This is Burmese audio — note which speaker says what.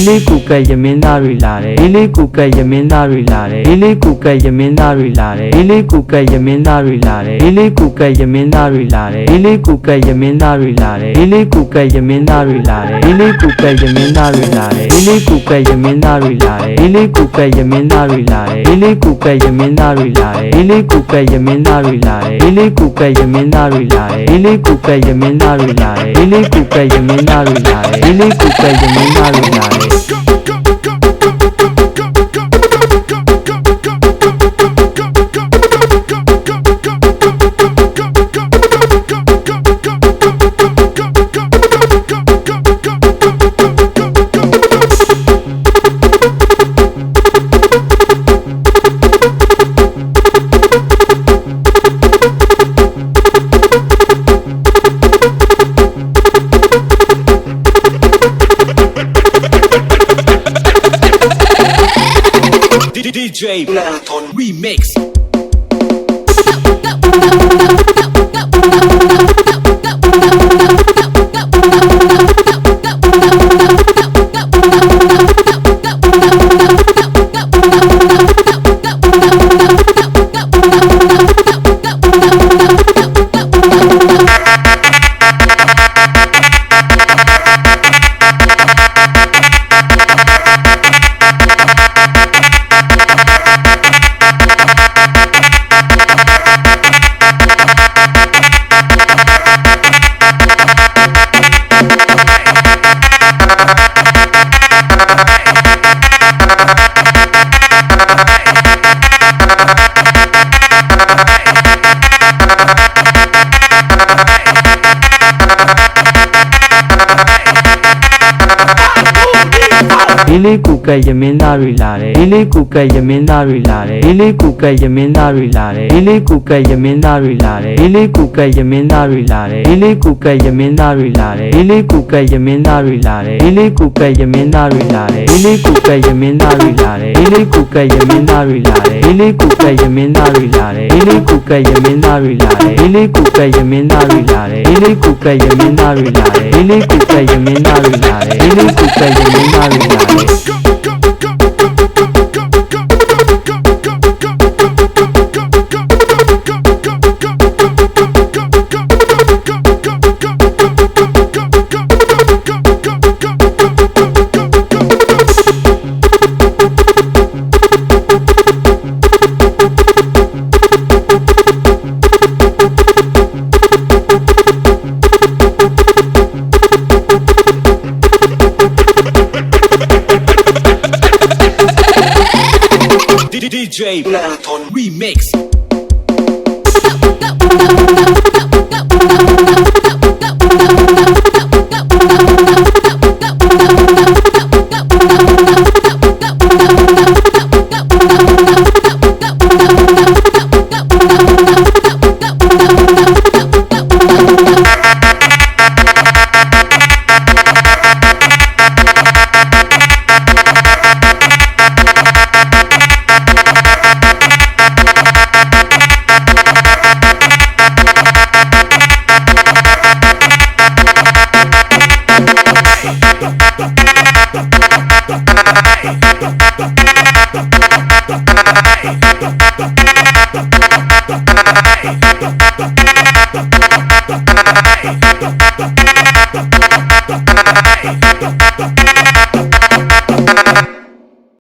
Speaker 1: လေးကူကရမင်းသားတွေလာတယ်လေးကူကရမင်းသားတွေလာတယ်လေးကူကရမင်းသားတွေလာတယ်လေးကူကရမင်းသားတွေလာတယ်လေးကူကရမင်းသားတွေလာတယ်လေးကူကရမင်းသားတွေလာတယ်လေးကူကရမင်းသားတွေလာတယ်လေးကူကရမင်းသားတွေလာတယ်လေးကူကရမင်းသားတွေလာတယ်လေးကူကရမင်းသားတွေလာတယ်လေးကူကရမင်းသားတွေလာတယ်လေးကူကရမင်းသားတွေလာတယ်လေးကူကရမင်းသားတွေလာတယ်လေးကူကရမင်းသားတွေလာတယ်လေးကူကရမင်းသားတွေလာတယ်လေးကူကရမင်းသားတွေလာတယ်
Speaker 2: DJ Marathon Remix.လေးကူကရမင်းသားတွေလာတယ်လေးကူကရမင်းသားတွေလာတယ်လေးကူကရမင်းသားတွေလာတယ်လေးကူကရမင်းသားတွေလာတယ်လေးကူကရမင်းသားတွေလာတယ်လေးကူကရမင်းသားတွေလာတယ်လေးကူကရမင်းသားတွေလာတယ်လေးကူကရမင်းသားတွေလာတယ်လေးကူကရမင်းသားတွေလာတယ်လေးကူကရမင်းသားတွေလာတယ်လေးကူကရမင်းသားတွေလာတယ်လေးကူကရမင်းသားတွေလာတယ်လေးကူကရမင်းသားတွေလာတယ်လေးကူကရမင်းသားတွေလာတယ်လေးကူကရမင်းသားတွေလာတယ်လေးကူကရမင်းသားတွေလာတယ်DJ Marathon Remix.
Speaker 3: Hey!